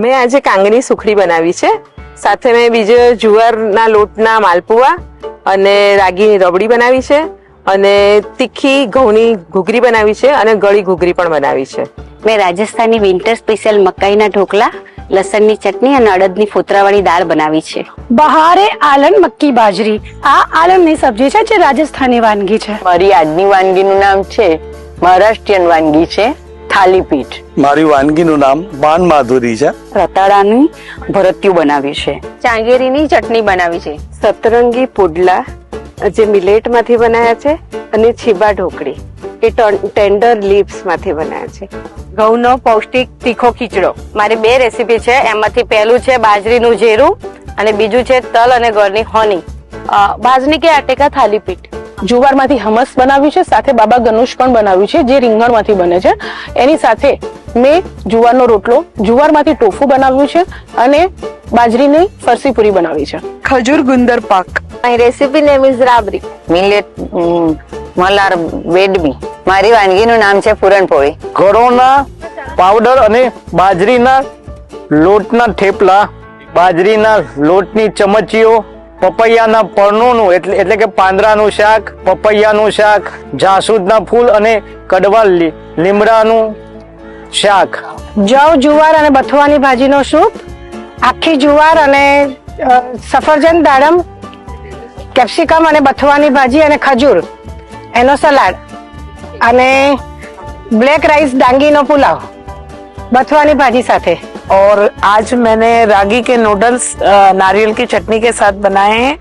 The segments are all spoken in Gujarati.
મેં આજે કાંગની સુખડી બનાવી છે. સાથે મેં બીજો જુવારના લોટના માલપુઆ અને રાગીની રબડી બનાવી છે અને તીખી ઘઉંની ઘૂઘરી બનાવી છે અને ગળી ઘૂઘરી પણ બનાવી છે. મેં રાજસ્થાની વિન્ટર સ્પેશિયલ મકાઈના ઢોકળા, લસણની ચટણી અને અડદની ફોતરાવાળી દાળ બનાવી છે. બહારે આલન મક્કી બાજરી, આ આલનની સબ્જી છે જે રાજસ્થાની વાનગી છે. મારી આજની વાનગીનું નામ છે મહારાષ્ટ્રીયન વાનગી છે થાલીપીઠ. મારી વાનગીનું નામ બાન માધુરી છે. રતાળાની ભરતિયું બનાવ્યું છે. ચાંગેરીની ચટણી બનાવી છે. સતરંગી પુડલા જે મિલેટમાંથી બનાવ્યા છે અને છીબા ઢોકળી એ ટેન્ડર લીવ્સ માંથી બનાવ્યા છે. ઘઉંનો પૌષ્ટિક તીખો ખીચડો. મારી 2 રેસીપી છે. એમાંથી પહેલું છે બાજરીનું જીરું અને બીજું છે તલ અને ગળની હોની. બાજરી કે આટે કા થાલીપીઠ. જુવારમાંથી હમસ બનાવ્યું છે, સાથે બાબા ગનુશ પણ બનાવ્યું છે જે રીંગણમાંથી બને છે. એની સાથે મેં જુવારનો રોટલો, જુવારમાંથી ટોફુ બનાવ્યું છે અને બાજરીની ફરસી પૂરી બનાવી છે. ખજૂર ગુંદર પાક. મારી recipe name is Rabdi. Millet Malar Vedmi. મારી વાનગીનું નામ છે પૂરણપોળી. ઘરોના પાવડર અને બાજરીના લોટના થેપલા, બાજરીના લોટની ચમચીઓ, પપૈયાના પર્ણોનું એટલે કે પાંદડાનું શાક, પપૈયાનું શાક, જાસૂદના ફૂલ અને કડવા લીમડાનું શાક. જવ, જુવાર અને બથુઆની ભાજીનો સૂપ, આખી જુવાર અને સફરજન, દાડમ, કેપ્સિકમ અને બથુઆની ભાજી અને ખજૂર એનો સલાડ અને બ્લેક રાઈસ ડાંગીનો પુલાવ बथुआ भाजी साथे। और आज मैंने रागी के नूडल्स नारियल की चटनी के साथ बनाए हैं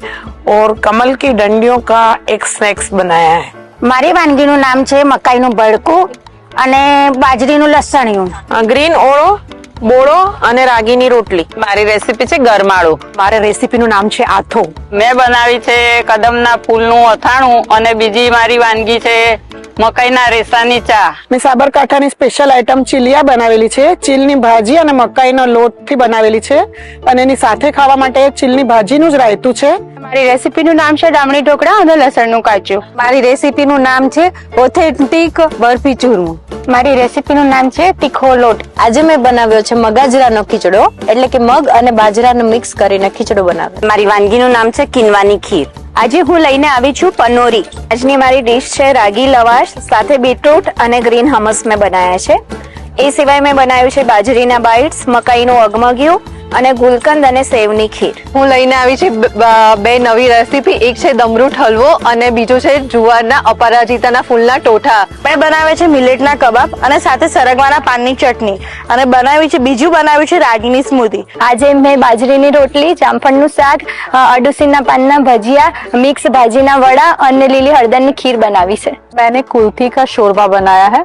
और कमल की डंडियों का एक स्नैक्स बनाया है। मारी वानगीનું નામ છે મકાઈનું ભડકું અને બાજરીનું લસણિયું, ગ્રીન ઓળો, બોળો અને રાગીની રોટલી. મારી રેસીપી છે ગરમાળું. મારી રેસીપીનું નામ છે આથો. મેં બનાવી છે કદમના ફૂલનું અથાણું અને બીજી મારી વાનગી છે મકાઈના રેસાની ચા. મેં સાબરકાંઠાની સ્પેશિયલ આઈટમ ચીલિયા બનાવેલી છે. ચીલની ભાજી અને મકાઈનો લોટથી બનાવેલી છે અને એની સાથે ખાવા માટે ચીલની ભાજીનું જ રાયતું છે. મારી રેસીપીનું નામ છે ડામણી ઢોકળા અને લસણનું કાચું. મારી રેસીપીનું નામ છે ઓથેન્ટિક બરફી ચૂરમું. મારી રેસીપીનું નામ છે તીખો લોટ. આજે મેં બનાવ્યો છે મગાજરાનો ખીચડો, એટલે કે મગ અને બાજરાનું મિક્સ કરીને ખીચડો બનાવ્યો. મારી વાનગીનું નામ છે કિનવાની ખીર. આજે હું લઈને આવી છું પનોરી. આજની મારી ડીશ છે રાગી લવાશ સાથે બીટરૂટ અને ગ્રીન હમસ મેં બનાવ્યા છે. એ સિવાય મેં બનાવ્યું છે બાજરીના બાઇટ્સ, મકાઈનું અગમગિયું અને ગુલકંદ અને સેવની ખીર. હું લઈને આવી છે 2 નવી રેસીપી. એક છે દમરૂટ હલવો અને બીજું છે જુવારના અપરાજિતાના ફૂલના ટોઠા. મેં બનાવ્યા છે મિલેટના કબાબ અને સાથે સરગવાના પાનની ચટણી અને બીજું બનાવ્યું છે રાગીની સ્મૂધી. આજે મેં બાજરીની રોટલી, જામફળનું શાક, અડુસીના પાનના ભજીયા, મિક્સ ભાજીના વડા અને લીલી હળદરની ખીર બનાવી છે. मैंने कुल्फी का शोरबा बनाया है.